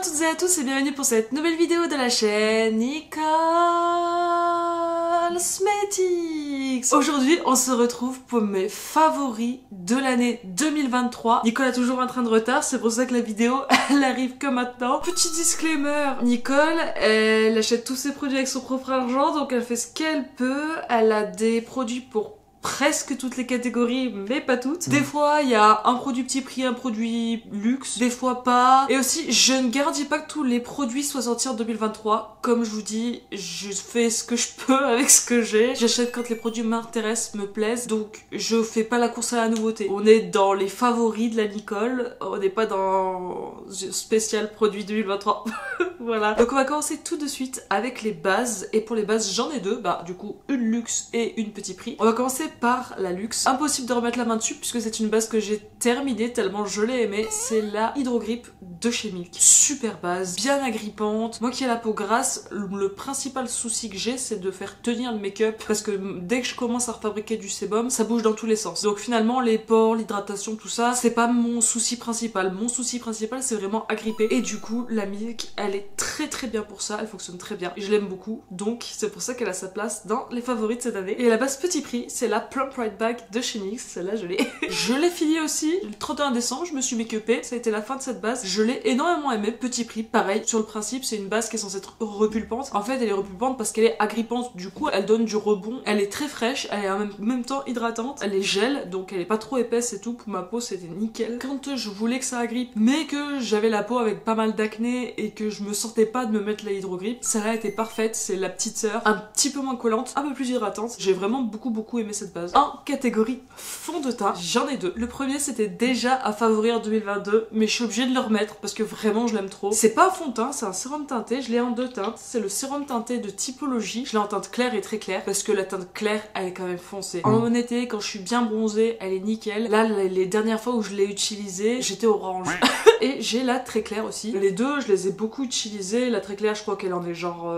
toutes et à tous et bienvenue pour cette nouvelle vidéo de la chaîne Nicole Cosmetics. Aujourd'hui on se retrouve pour mes favoris de l'année 2023. Nicole a toujours un train de retard, c'est pour ça que la vidéo elle arrive que maintenant. Petit disclaimer, Nicole elle achète tous ses produits avec son propre argent, donc elle fait ce qu'elle peut. Elle a des produits pour presque toutes les catégories, mais pas toutes. Des fois, il y a un produit petit prix, un produit luxe, des fois pas. Et aussi, je ne garantis pas que tous les produits soient sortis en 2023. Comme je vous dis, je fais ce que je peux avec ce que j'ai. J'achète quand les produits m'intéressent, me plaisent, donc je fais pas la course à la nouveauté. On est dans les favoris de la Nicole, on n'est pas dans spécial produit 2023. Voilà. Donc on va commencer tout de suite avec les bases. Et pour les bases, j'en ai deux. Bah, du coup, une luxe et une petit prix. On va commencer par la luxe. Impossible de remettre la main dessus puisque c'est une base que j'ai terminée tellement je l'ai aimée. C'est la Hydro Grip de chez Milk. Super base, bien agrippante. Moi qui ai la peau grasse, le principal souci que j'ai c'est de faire tenir le make-up parce que dès que je commence à refabriquer du sébum, ça bouge dans tous les sens. Donc finalement les pores, l'hydratation, tout ça, c'est pas mon souci principal. Mon souci principal c'est vraiment agripper. Et du coup la Milk elle est très bien pour ça, elle fonctionne très bien. Je l'aime beaucoup, donc c'est pour ça qu'elle a sa place dans les favoris de cette année. Et la base petit prix, c'est la Plump Right Back de chez NYX, celle-là je l'ai. Je l'ai fini aussi, le 31 décembre, je me suis make-upée, ça a été la fin de cette base. Je l'ai énormément aimée, petit prix, pareil. Sur le principe, c'est une base qui est censée être repulpante. En fait, elle est repulpante parce qu'elle est agrippante, du coup, elle donne du rebond. Elle est très fraîche, elle est en même temps hydratante, elle est gel, donc elle est pas trop épaisse et tout. Pour ma peau, c'était nickel. Quand je voulais que ça agrippe, mais que j'avais la peau avec pas mal d'acné et que je me sentais pas de me mettre la Hydro Grip, celle-là était parfaite, c'est la petite sœur, un petit peu moins collante, un peu plus hydratante. J'ai vraiment beaucoup aimé cette base. En catégorie fond de teint, j'en ai deux. Le premier c'était déjà à favori en 2022, mais je suis obligée de le remettre parce que vraiment je l'aime trop. C'est pas un fond de teint, c'est un sérum teinté, je l'ai en deux teintes. C'est le sérum teinté de Typologie, je l'ai en teinte claire et très claire parce que la teinte claire elle est quand même foncée. En été, quand je suis bien bronzée, elle est nickel. Là, les dernières fois où je l'ai utilisée, j'étais orange. Et j'ai la très claire aussi. Les deux, je les ai beaucoup utilisées. La très claire, je crois qu'elle en est genre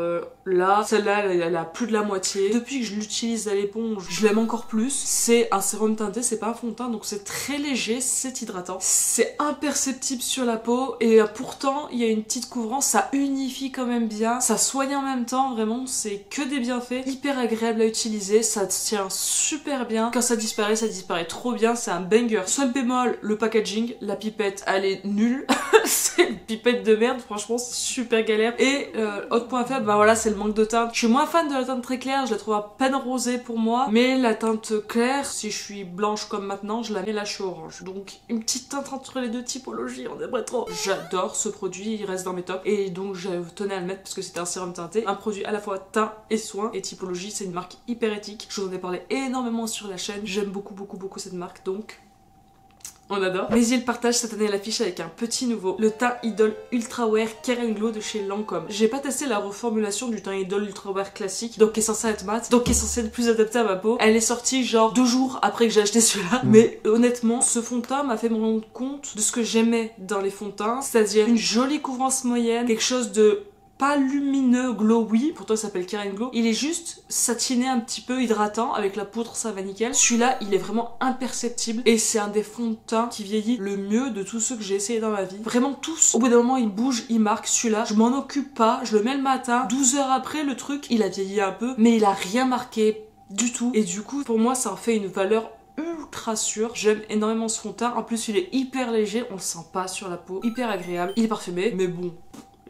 là. Celle-là, elle a plus de la moitié. Depuis que je l'utilise à l'éponge, je l'aime encore plus. C'est un sérum teinté, c'est pas un fond de teint, donc c'est très léger, c'est hydratant. C'est imperceptible sur la peau et pourtant, il y a une petite couvrance, ça unifie quand même bien. Ça soigne en même temps, vraiment, c'est que des bienfaits. Hyper agréable à utiliser, ça tient super bien. Quand ça disparaît trop bien, c'est un banger. Seul bémol, le packaging, la pipette, elle est nulle. C'est une pipette de merde, franchement c'est super galère. Et autre point faible, bah voilà, c'est le manque de teinte. Je suis moins fan de la teinte très claire, je la trouve à peine rosée pour moi, mais la teinte claire, si je suis blanche comme maintenant, je la mets là, je suis orange. Donc une petite teinte entre les deux typologies, on aimerait trop. J'adore ce produit, il reste dans mes tops et donc je tenais à le mettre parce que c'était un sérum teinté, un produit à la fois teint et soin. Et Typologie, c'est une marque hyper éthique, je vous en ai parlé énormément sur la chaîne, j'aime beaucoup cette marque, donc on adore. Mais il partage cette année l'affiche avec un petit nouveau, le teint Idol Ultra Wear Care and Glow de chez Lancôme. J'ai pas testé la reformulation du teint Idol Ultra Wear classique, donc qui est censé être mat, donc qui est censé être plus adapté à ma peau. Elle est sortie genre 2 jours après que j'ai acheté celui-là, mais honnêtement, ce fond de teint m'a fait me rendre compte de ce que j'aimais dans les fonds de teint, c'est-à-dire une jolie couvrance moyenne, quelque chose de pas lumineux, glowy, pourtant il s'appelle Care and Glow. Il est juste satiné, un petit peu hydratant, avec la poudre, ça va nickel. Celui-là, il est vraiment imperceptible et c'est un des fonds de teint qui vieillit le mieux de tous ceux que j'ai essayé dans ma vie. Vraiment tous, au bout d'un moment, il bouge, il marque. Celui-là, je m'en occupe pas, je le mets le matin, 12 heures après, le truc, il a vieilli un peu, mais il a rien marqué du tout. Et du coup, pour moi, ça en fait une valeur ultra sûre. J'aime énormément ce fond de teint. En plus, il est hyper léger, on le sent pas sur la peau, hyper agréable. Il est parfumé, mais bon,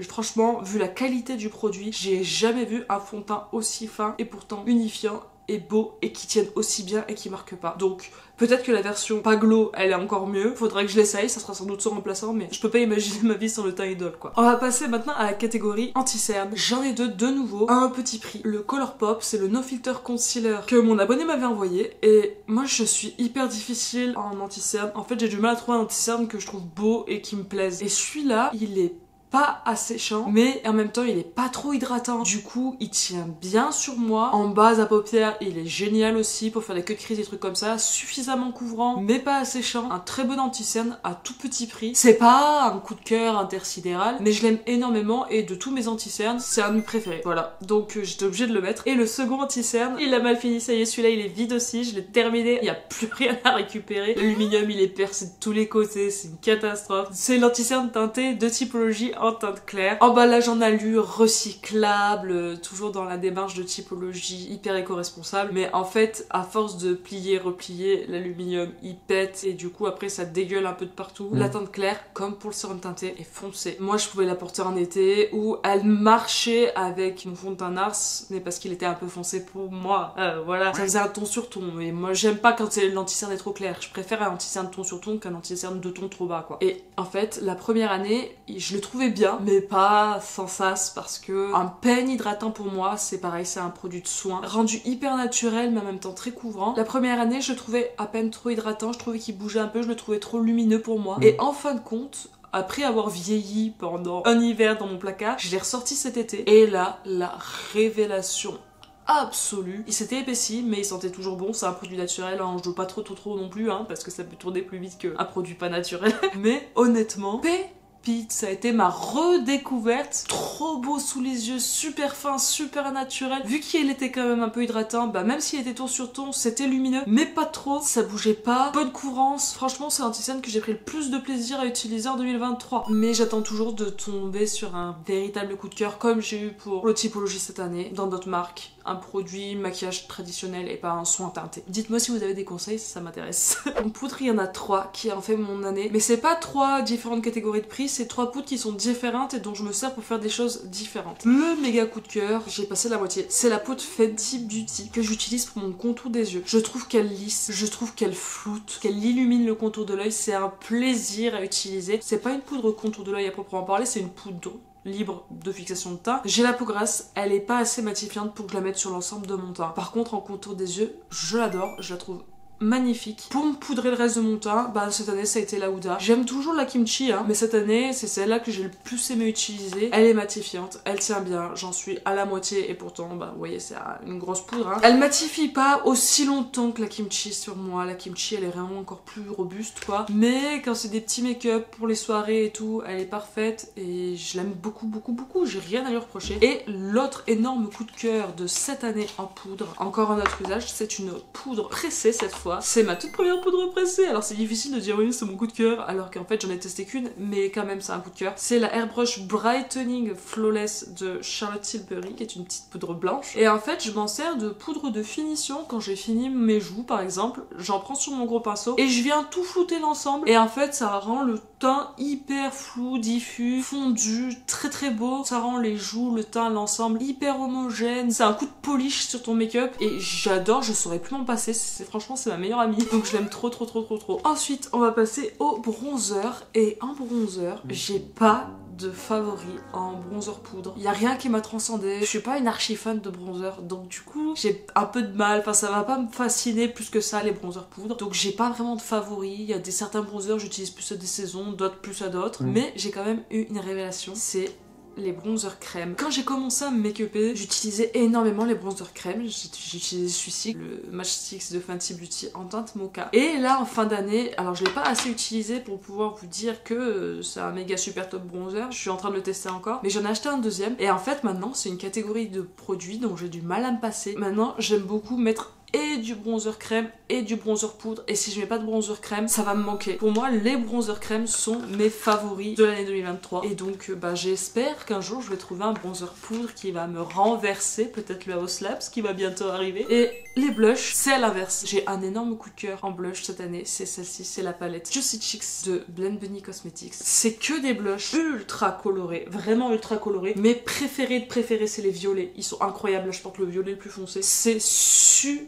franchement, vu la qualité du produit, j'ai jamais vu un fond de teint aussi fin et pourtant unifiant et beau et qui tienne aussi bien et qui marque pas. Donc peut-être que la version pas glow elle est encore mieux, faudrait que je l'essaye, ça sera sans doute son remplaçant, mais je peux pas imaginer ma vie sans le teint Idol quoi. On va passer maintenant à la catégorie anti-cerne. J'en ai deux de nouveau à un petit prix. Le Colourpop, c'est le No Filter Concealer que mon abonné m'avait envoyé et moi je suis hyper difficile en anti-cerne. En fait j'ai du mal à trouver un anti-cerne que je trouve beau et qui me plaise. Et celui-là, il est pas asséchant, mais en même temps il est pas trop hydratant. Du coup il tient bien sur moi. En base à paupières il est génial aussi pour faire des queues de crise, des trucs comme ça. Suffisamment couvrant mais pas asséchant. Un très bon anti-cerne à tout petit prix. C'est pas un coup de cœur intersidéral, mais je l'aime énormément et de tous mes anti-cernes c'est un de mes préférés. Voilà, donc j'étais obligée de le mettre. Et le second anti-cerne, il a mal fini, ça y est, celui-là il est vide aussi, je l'ai terminé, il y a plus rien à récupérer. L'aluminium il est percé de tous les côtés, c'est une catastrophe. C'est l'anti-cerne teinté de Typologie en teinte claire. Emballage en alu recyclable, toujours dans la démarche de typologie hyper éco-responsable. Mais en fait, à force de plier, replier, l'aluminium il pète et du coup après ça dégueule un peu de partout. La teinte claire, comme pour le sérum teinté, est foncée. Moi je pouvais la porter en été où elle marchait avec mon fond de teint Nars, mais parce qu'il était un peu foncé pour moi. Voilà, ça faisait un ton sur ton. Mais moi j'aime pas quand l'anti-cerne est trop clair. Je préfère un anti-cerne ton sur ton qu'un anti-cerne de ton trop bas quoi. Et en fait, la première année, je le trouvais bien, mais pas sans sas parce que un peigne hydratant pour moi, c'est pareil, c'est un produit de soin rendu hyper naturel mais en même temps très couvrant. La première année, je le trouvais à peine trop hydratant, je trouvais qu'il bougeait un peu, je le trouvais trop lumineux pour moi. Et en fin de compte, après avoir vieilli pendant un hiver dans mon placard, je l'ai ressorti cet été et là, la révélation absolue. Il s'était épaissi mais il sentait toujours bon, c'est un produit naturel, hein, je veux pas trop non plus hein, parce que ça peut tourner plus vite qu'un produit pas naturel. Mais honnêtement, ça a été ma redécouverte. Trop beau sous les yeux, super fin, super naturel. Vu qu'il était quand même un peu hydratant, bah même s'il était ton sur ton, c'était lumineux, mais pas trop, ça bougeait pas, bonne courance. Franchement, c'est l'anti-cerne que j'ai pris le plus de plaisir à utiliser en 2023. Mais j'attends toujours de tomber sur un véritable coup de cœur comme j'ai eu pour le Typologie cette année, dans d'autres marques. Un produit maquillage traditionnel et pas un soin teinté. Dites-moi si vous avez des conseils, ça m'intéresse. En poudre, il y en a 3 qui ont fait mon année. Mais c'est pas 3 différentes catégories de prix, c'est 3 poudres qui sont différentes et dont je me sers pour faire des choses différentes. Le méga coup de cœur, j'ai passé la moitié, c'est la poudre Fenty Beauty que j'utilise pour mon contour des yeux. Je trouve qu'elle lisse, je trouve qu'elle floute, qu'elle illumine le contour de l'œil, c'est un plaisir à utiliser. C'est pas une poudre contour de l'œil à proprement parler, c'est une poudre libre de fixation de teint. J'ai la peau grasse, elle est pas assez matifiante pour que je la mette sur l'ensemble de mon teint. Par contre, en contour des yeux, je l'adore, je la trouve magnifique. Pour me poudrer le reste de mon teint, bah cette année ça a été la Huda. J'aime toujours la Kimchi hein, mais cette année c'est celle-là que j'ai le plus aimé utiliser. Elle est matifiante, elle tient bien, j'en suis à la moitié et pourtant bah vous voyez c'est une grosse poudre hein. Elle matifie pas aussi longtemps que la Kimchi sur moi. La Kimchi elle est vraiment encore plus robuste quoi. Mais quand c'est des petits make-up pour les soirées et tout, elle est parfaite et je l'aime beaucoup beaucoup beaucoup. J'ai rien à lui reprocher. Et l'autre énorme coup de cœur de cette année en poudre, encore un autre usage, c'est une poudre pressée cette fois. C'est ma toute première poudre pressée, alors c'est difficile de dire oui c'est mon coup de cœur alors qu'en fait j'en ai testé qu'une mais quand même c'est un coup de cœur. C'est la Airbrush Brightening Flawless de Charlotte Tilbury qui est une petite poudre blanche et en fait je m'en sers de poudre de finition quand j'ai fini mes joues par exemple, j'en prends sur mon gros pinceau et je viens tout flouter l'ensemble et en fait ça rend le teint hyper flou, diffus, fondu, très très beau, ça rend les joues, le teint, l'ensemble hyper homogène, c'est un coup de polish sur ton make-up et j'adore, je saurais plus m'en passer, franchement c'est ma meilleure amie donc je l'aime trop. Ensuite on va passer au bronzer et en bronzer j'ai pas de favori en bronzer poudre. Il y a rien qui m'a transcendé. Je suis pas une archi fan de bronzer donc du coup j'ai un peu de mal, enfin ça va pas me fasciner plus que ça les bronzers poudre. Donc j'ai pas vraiment de favori. Il y a certains bronzers j'utilise plus à des saisons, d'autres plus à d'autres. Mais j'ai quand même eu une révélation, c'est les bronzers crème. Quand j'ai commencé à me make-upper, j'utilisais énormément les bronzers crème. J'utilisais celui-ci, le Match Stix de Fenty Beauty en teinte mocha. Et là, en fin d'année, alors je l'ai pas assez utilisé pour pouvoir vous dire que c'est un méga super top bronzer. Je suis en train de le tester encore, mais j'en ai acheté un deuxième. Et en fait, maintenant, c'est une catégorie de produits dont j'ai du mal à me passer. Maintenant, j'aime beaucoup mettre et du bronzer crème et du bronzer poudre et si je mets pas de bronzer crème ça va me manquer. Pour moi les bronzers crème sont mes favoris de l'année 2023 et donc bah, j'espère qu'un jour je vais trouver un bronzer poudre qui va me renverser, peut-être le House Labs qui va bientôt arriver. Et les blushs c'est à l'inverse, j'ai un énorme coup de cœur en blush cette année, c'est celle-ci, c'est la palette Juicy Chicks de Blend Bunny Cosmetics. C'est que des blushs ultra colorés, vraiment ultra colorés. Mes préférés de préférés c'est les violets, ils sont incroyables. Là je porte le violet le plus foncé, c'est sublime.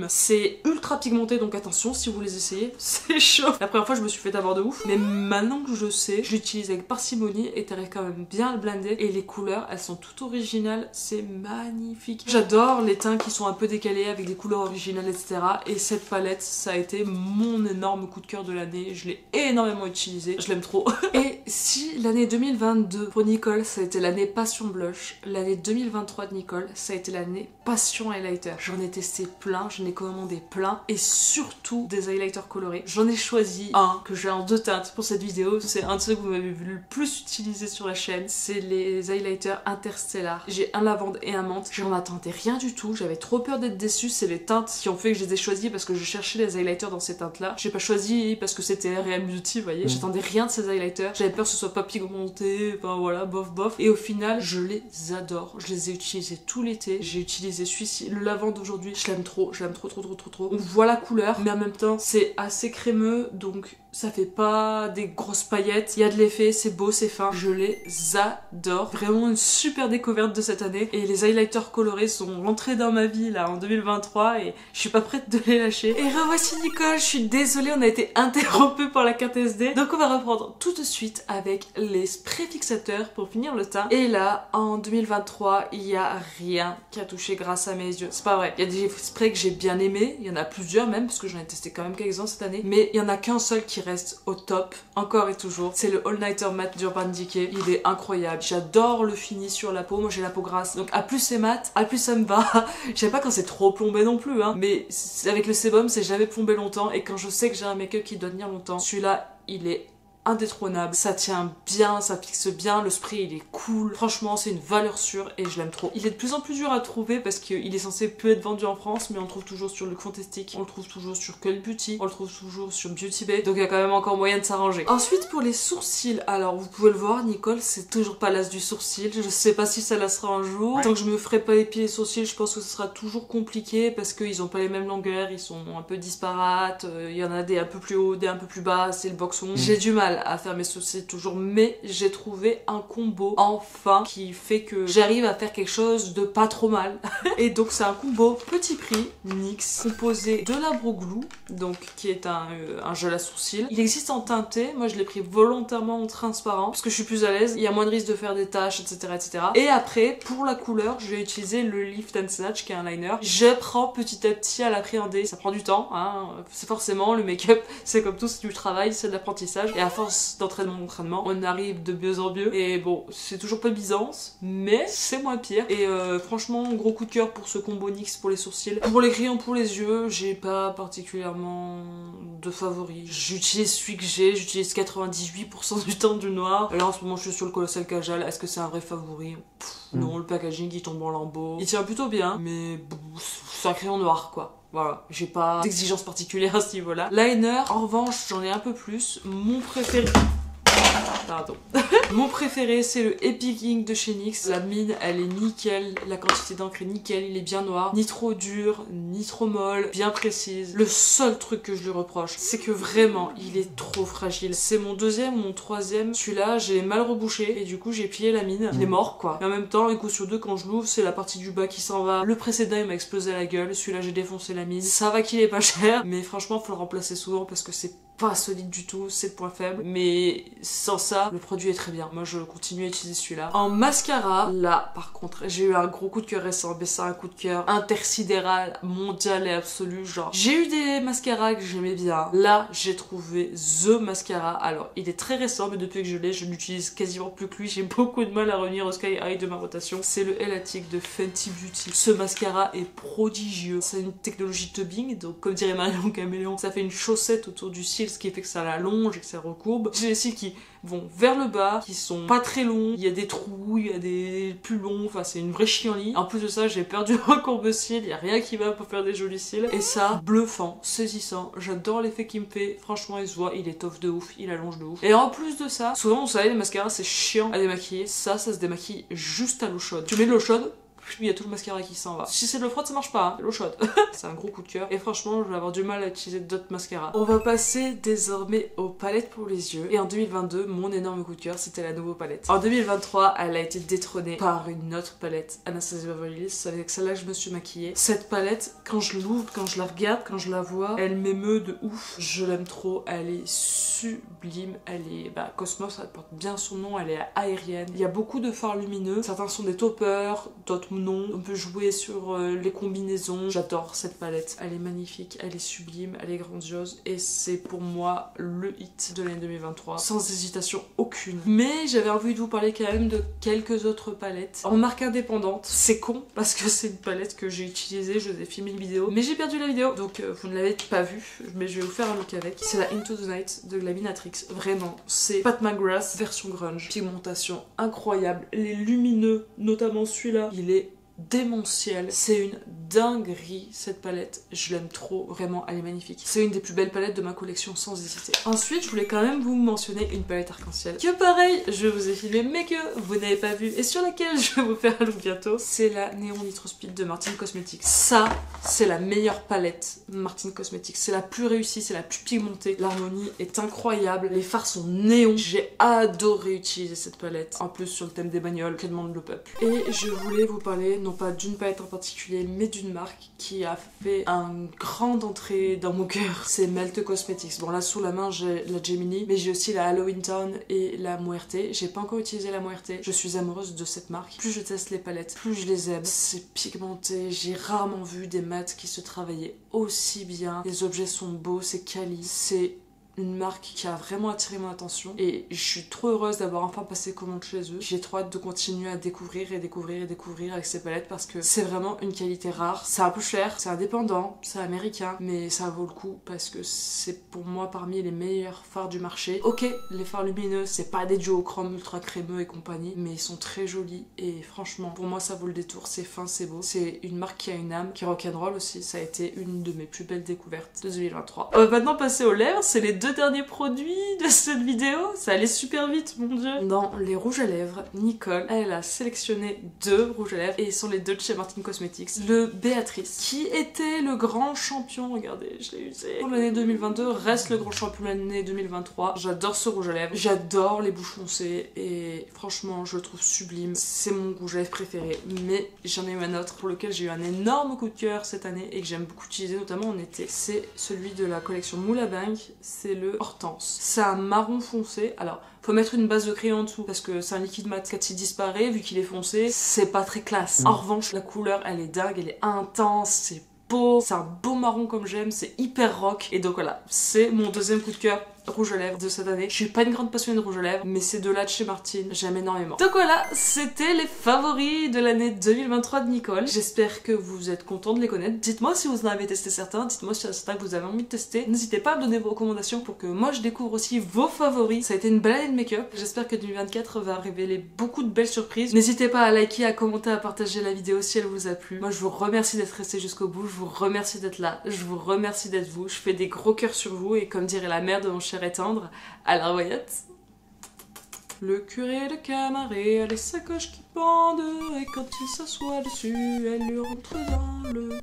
C'est ultra pigmenté donc attention si vous les essayez, c'est chaud. La première fois je me suis fait avoir de ouf mais maintenant que je sais, je l'utilise avec parcimonie et t'arrives quand même bien à le blender et les couleurs elles sont toutes originales, c'est magnifique. J'adore les teints qui sont un peu décalés avec des couleurs originales etc. Et cette palette ça a été mon énorme coup de cœur de l'année, je l'ai énormément utilisée, je l'aime trop. Et si l'année 2022 pour Nicole ça a été l'année passion blush, l'année 2023 de Nicole ça a été l'année passion highlighter. J'en ai testé plein, j'en ai commandé plein et surtout des highlighters colorés. J'en ai choisi un que j'ai en 2 teintes pour cette vidéo. C'est un de ceux que vous m'avez vu le plus utiliser sur la chaîne. C'est les highlighters Interstellar. J'ai un lavande et un menthe. J'en attendais rien du tout. J'avais trop peur d'être déçue. C'est les teintes qui ont fait que je les ai choisis parce que je cherchais les highlighters dans ces teintes-là. J'ai pas choisi parce que c'était Real Beauty, vous voyez. J'attendais rien de ces highlighters. J'avais peur que ce soit pas pigmenté. Enfin voilà, bof bof. Et au final, je les adore. Je les ai utilisés tout l'été. J'ai utilisé celui-ci, le lavande aujourd'hui. Je l'aime trop. Je l'aime trop. On voit la couleur, mais en même temps, c'est assez crémeux, donc ça fait pas des grosses paillettes. Il y a de l'effet, c'est beau, c'est fin. Je les adore. Vraiment une super découverte de cette année. Et les highlighters colorés sont rentrés dans ma vie là en 2023 et je suis pas prête de les lâcher. Et revoici Nicole, je suis désolée, on a été interrompu par la carte SD. Donc on va reprendre tout de suite avec les sprays fixateurs pour finir le teint. Et là, en 2023, il y a rien qui a touché grâce à mes yeux. C'est pas vrai. Il y a des sprays que j'ai bien aimés. Il y en a plusieurs même, parce que j'en ai testé quand même quelques-uns cette année. Mais il y en a qu'un seul qui reste au top, encore et toujours. C'est le All Nighter Matte d'Urban Decay. Il est incroyable. J'adore le fini sur la peau. Moi j'ai la peau grasse. Donc à plus c'est mat, à plus ça me va. J'aime pas quand c'est trop plombé non plus, hein. Mais avec le sébum, c'est jamais plombé longtemps. Et quand je sais que j'ai un make-up qui doit tenir longtemps, celui-là, il est indétrônable, ça tient bien, ça fixe bien, le spray il est cool, franchement c'est une valeur sûre et je l'aime trop. Il est de plus en plus dur à trouver parce qu'il est censé plus être vendu en France, mais on le trouve toujours sur le Fantastic, on le trouve toujours sur Cult Beauty, on le trouve toujours sur Beauty Bay, donc il y a quand même encore moyen de s'arranger. Ensuite pour les sourcils, alors vous pouvez le voir, Nicole c'est toujours pas l'as du sourcil, je sais pas si ça lassera un jour, tant que je me ferai pas épiler les sourcils je pense que ce sera toujours compliqué parce qu'ils ont pas les mêmes longueurs, ils sont un peu disparates, il y en a des un peu plus hauts, des un peu plus bas, c'est le boxon. J'ai du mal à faire mes sourcils toujours, mais j'ai trouvé un combo enfin qui fait que j'arrive à faire quelque chose de pas trop mal. Et donc c'est un combo petit prix NYX composé de la Brow Glue, donc qui est un gel à sourcils. Il existe en teinté, moi je l'ai pris volontairement en transparent parce que je suis plus à l'aise, il y a moins de risque de faire des taches, etc. Et après pour la couleur j'ai utilisé le Lift and Snatch qui est un liner. J'apprends petit à petit à l'appréhender, ça prend du temps, hein. C'est forcément le make-up, c'est comme tout, c'est du travail, c'est de l'apprentissage et à force d'entraînement, on arrive de mieux en mieux. Et bon, c'est toujours pas Byzance, mais c'est moins pire. Et franchement, gros coup de cœur pour ce combo NYX pour les sourcils. Pour les crayons pour les yeux, j'ai pas particulièrement de favoris. J'utilise celui que j'ai, j'utilise 98% du temps du noir. Là en ce moment, je suis sur le Colossal Kajal. Est-ce que c'est un vrai favori? Non, le packaging il tombe en lambeaux. Il tient plutôt bien, mais c'est un crayon noir quoi. Voilà, j'ai pas d'exigence particulière à ce niveau-là. Liner, en revanche, j'en ai un peu plus. Mon préféré... Pardon. Mon préféré c'est le Epic Ink de chez NYX. La mine elle est nickel, la quantité d'encre est nickel, il est bien noir, ni trop dur, ni trop molle, bien précise. Le seul truc que je lui reproche c'est que vraiment il est trop fragile. C'est mon deuxième ou mon troisième, celui-là j'ai mal rebouché et du coup j'ai plié la mine, il est mort quoi. Mais en même temps un coup sur deux quand je l'ouvre c'est la partie du bas qui s'en va. Le précédent il m'a explosé la gueule, celui-là j'ai défoncé la mine. Ça va qu'il est pas cher mais franchement faut le remplacer souvent parce que c'est pas solide du tout, c'est le point faible, mais sans ça, le produit est très bien. Moi, je continue à utiliser celui-là. En mascara, là, par contre, j'ai eu un gros coup de cœur récent, mais c'est un coup de cœur intersidéral, mondial et absolu, genre. J'ai eu des mascaras que j'aimais bien. Là, j'ai trouvé The Mascara. Alors, il est très récent, mais depuis que je l'ai, je n'utilise quasiment plus que lui. J'ai beaucoup de mal à revenir au Sky High de ma rotation. C'est le Elatic de Fenty Beauty. Ce mascara est prodigieux. C'est une technologie tubbing, donc comme dirait Marion Caméléon, ça fait une chaussette autour du cil, ce qui fait que ça l'allonge et que ça recourbe. J'ai des cils qui vont vers le bas, qui sont pas très longs, il y a des trous, il y a des plus longs, enfin c'est une vraie chienlit. En plus de ça, j'ai perdu un courbe-cils, il y a rien qui va pour faire des jolis cils. Et ça, bluffant, saisissant, j'adore l'effet qu'il me fait, franchement il se voit, il étoffe de ouf, il allonge de ouf. Et en plus de ça, souvent vous savez les mascaras c'est chiant à démaquiller, ça se démaquille juste à l'eau chaude. Tu mets de l'eau chaude, il y a tout le mascara qui s'en va. Si c'est de l'eau froide ça marche pas, hein, l'eau chaude. C'est un gros coup de cœur et franchement je vais avoir du mal à utiliser d'autres mascaras. On va passer désormais aux palettes pour les yeux. Et en 2022 mon énorme coup de cœur c'était la nouvelle palette. En 2023 elle a été détrônée par une autre palette, Anastasia Beverly Hills. C'est avec celle-là que je me suis maquillée. Cette palette quand je l'ouvre, quand je la regarde, quand je la vois, elle m'émeut de ouf. Je l'aime trop, elle est sublime, elle est Cosmos, elle porte bien son nom, elle est aérienne. Il y a beaucoup de fards lumineux, certains sont des toppers, d'autres non. On peut jouer sur les combinaisons. J'adore cette palette. Elle est magnifique, elle est sublime, elle est grandiose et c'est pour moi le hit de l'année 2023. Sans hésitation aucune. Mais j'avais envie de vous parler quand même de quelques autres palettes en marque indépendante. C'est con parce que c'est une palette que j'ai utilisée, je vous ai filmé une vidéo, mais j'ai perdu la vidéo donc vous ne l'avez pas vue, mais je vais vous faire un look avec. C'est la Into the Night de Laminatrix. Vraiment, c'est Pat McGrath version grunge. Pigmentation incroyable, les lumineux, notamment celui-là, il est démentiel. C'est une dinguerie cette palette, je l'aime trop, vraiment elle est magnifique. C'est une des plus belles palettes de ma collection sans hésiter. Ensuite je voulais quand même vous mentionner une palette arc-en-ciel que pareil je vous ai filmé mais que vous n'avez pas vu et sur laquelle je vais vous faire un look bientôt. C'est la Neon Nitro Speed de Martin Cosmetics. Ça c'est la meilleure palette Martin Cosmetics, c'est la plus réussie, c'est la plus pigmentée, l'harmonie est incroyable, les fards sont néons, j'ai adoré utiliser cette palette. En plus sur le thème des bagnoles qu'elle demande le peuple. Et je voulais vous parler non pas d'une palette en particulier mais d'une marque qui a fait une grande entrée dans mon cœur. C'est Melt Cosmetics. Bon là sous la main j'ai la Gemini mais j'ai aussi la Halloween Town et la Muerte. J'ai pas encore utilisé la Muerte. Je suis amoureuse de cette marque. Plus je teste les palettes, plus je les aime. C'est pigmenté. J'ai rarement vu des mats qui se travaillaient aussi bien. Les objets sont beaux, c'est quali. C'est une marque qui a vraiment attiré mon attention et je suis trop heureuse d'avoir enfin passé commande chez eux. J'ai trop hâte de continuer à découvrir et découvrir et découvrir avec ces palettes parce que c'est vraiment une qualité rare. C'est un peu cher, c'est indépendant, c'est américain, mais ça vaut le coup parce que c'est pour moi parmi les meilleurs fards du marché. Ok, les fards lumineux, c'est pas des duochrome ultra crémeux et compagnie, mais ils sont très jolis et franchement, pour moi ça vaut le détour, c'est fin, c'est beau. C'est une marque qui a une âme, qui rock'n'roll aussi, ça a été une de mes plus belles découvertes de 2023. On va maintenant passer aux lèvres, c'est les deux derniers produits de cette vidéo. Ça allait super vite, mon dieu. Dans les rouges à lèvres, Nicole, elle a sélectionné deux rouges à lèvres et ils sont les deux de chez Martin Cosmetics. Le Béatrice, qui était le grand champion, regardez, je l'ai usé. Pour l'année 2022, reste le grand champion de l'année 2023. J'adore ce rouge à lèvres, j'adore les bouches foncées et franchement, je le trouve sublime. C'est mon rouge à lèvres préféré, mais j'en ai eu un autre pour lequel j'ai eu un énorme coup de cœur cette année et que j'aime beaucoup utiliser, notamment en été. C'est celui de la collection Moule à Bank, c'est le Hortense. C'est un marron foncé. Alors, faut mettre une base de crayon en dessous parce que c'est un liquide mat. Quand il disparaît, vu qu'il est foncé, c'est pas très classe. En revanche, la couleur, elle est dingue, elle est intense, c'est beau, c'est un beau marron comme j'aime, c'est hyper rock. Et donc voilà, c'est mon deuxième coup de cœur rouge à lèvres de cette année. Je suis pas une grande passionnée de rouge à lèvres, mais ces deux-là de chez Martin, j'aime énormément. Donc voilà, c'était les favoris de l'année 2023 de Nicole. J'espère que vous êtes contents de les connaître. Dites-moi si vous en avez testé certains, dites-moi si y en a certains que vous avez envie de tester. N'hésitez pas à me donner vos recommandations pour que moi je découvre aussi vos favoris. Ça a été une belle année de make-up. J'espère que 2024 va révéler beaucoup de belles surprises. N'hésitez pas à liker, à commenter, à partager la vidéo si elle vous a plu. Moi je vous remercie d'être resté jusqu'au bout, je vous remercie d'être là, je vous remercie d'être vous. Je fais des gros cœurs sur vous et comme dirait la mère de mon cher et tendre, à la voyette. Le curé de Camaret a les sacoches qui pendent et quand il s'assoit dessus, elle lui rentre dans le